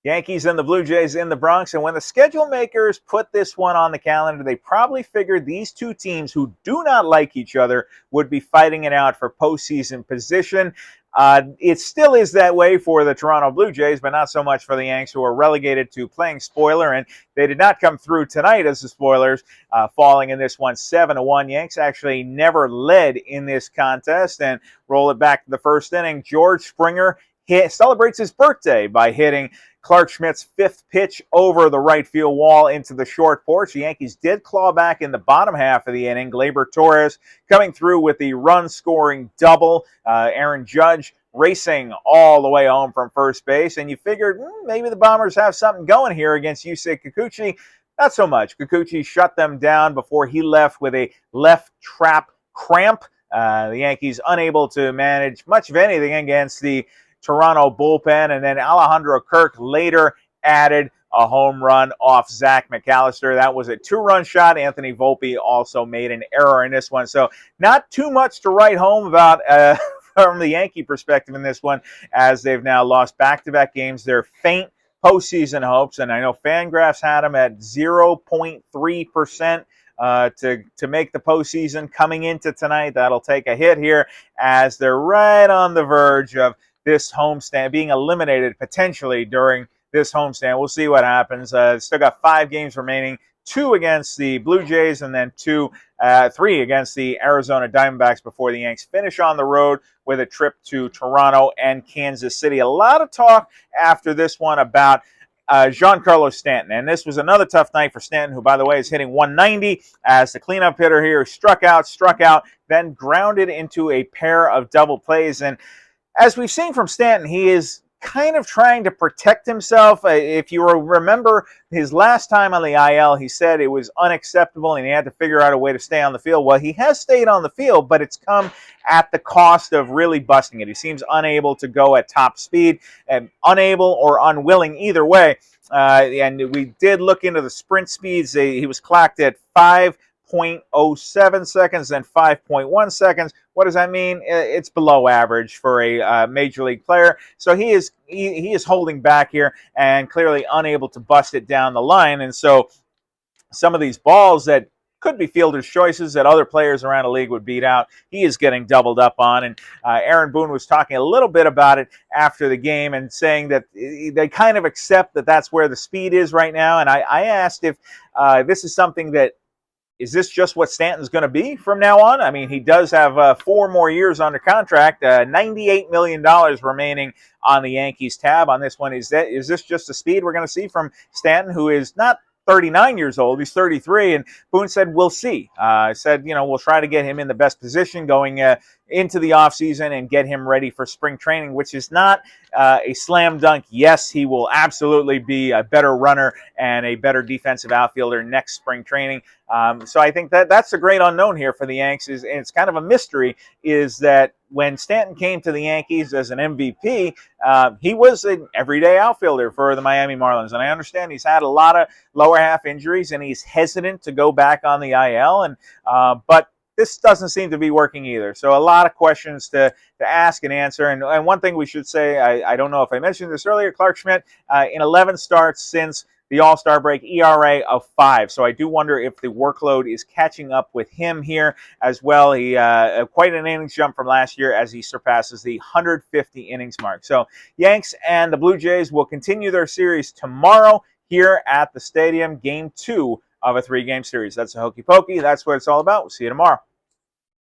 Yankees and the Blue Jays in the Bronx. And when the schedule makers put this one on the calendar, they probably figured these two teams who do not like each other would be fighting it out for postseason position. It still is that way for the Toronto Blue Jays, but not so much for the Yanks, who are relegated to playing spoiler. And they did not come through tonight as the spoilers, falling in this one 7-1. Yanks actually never led in this contest, and roll it back to the first inning. George Springer celebrates his birthday by hitting Clarke Schmidt's fifth pitch over the right field wall into the short porch. The Yankees did claw back in the bottom half of the inning. Gleyber Torres coming through with the run-scoring double. Aaron Judge racing all the way home from first base. And you figured maybe the Bombers have something going here against Yusei Kikuchi. Not so much. Kikuchi shut them down before he left with a left trap cramp. The Yankees unable to manage much of anything against the Toronto bullpen, and then Alejandro Kirk later added a home run off Zach McAllister. That was a two-run shot. Anthony Volpe also made an error in this one. So not too much to write home about from the Yankee perspective in this one, as they've now lost back-to-back games. They're faint postseason hopes, and I know Fangraphs had them at 0.3%. To make the postseason coming into tonight. That'll take a hit here, as they're right on the verge of this homestand, being eliminated potentially during this homestand. We'll see what happens. Still got 5 games remaining, 2 against the Blue Jays and then 3 against the Arizona Diamondbacks before the Yanks finish on the road with a trip to Toronto and Kansas City. A lot of talk after this one about Giancarlo Stanton, and this was another tough night for Stanton, who, by the way, is hitting 190 as the cleanup hitter here. Struck out, then grounded into a pair of double plays. And as we've seen from Stanton, he is kind of trying to protect himself. If you remember his last time on the IL, he said it was unacceptable and he had to figure out a way to stay on the field. Well, he has stayed on the field, but it's come at the cost of really busting it. He seems unable to go at top speed, and unable or unwilling either way. And we did look into the sprint speeds. He was clocked at 5.07 seconds and 5.1 seconds. What does that mean? It's below average for a major league player. So he is holding back here and clearly unable to bust it down the line. And so some of these balls that could be fielder's choices that other players around the league would beat out, he is getting doubled up on. And Aaron Boone was talking a little bit about it after the game and saying that they kind of accept that that's where the speed is right now. And I asked if this is something that, is this just what Stanton's going to be from now on? I mean, he does have 4 more years under contract, $98 million remaining on the Yankees tab on this one. Is this just the speed we're going to see from Stanton, who is not 39 years old, he's 33, and Boone said, we'll see. Said, we'll try to get him in the best position going into the offseason and get him ready for spring training, which is not a slam dunk. Yes, he will absolutely be a better runner and a better defensive outfielder next spring training. So I think that's a great unknown here for the Yanks, and it's kind of a mystery, is that when Stanton came to the Yankees as an MVP, he was an everyday outfielder for the Miami Marlins. And I understand he's had a lot of lower half injuries and he's hesitant to go back on the IL. But this doesn't seem to be working either. So a lot of questions to ask and answer. And one thing we should say, I don't know if I mentioned this earlier, Clarke Schmidt, in 11 starts since the All-Star break, ERA of 5. So I do wonder if the workload is catching up with him here as well. He quite an innings jump from last year as he surpasses the 150 innings mark. So Yanks and the Blue Jays will continue their series tomorrow here at the stadium, Game 2 of a 3-game series. That's a hokey pokey. That's what it's all about. We'll see you tomorrow.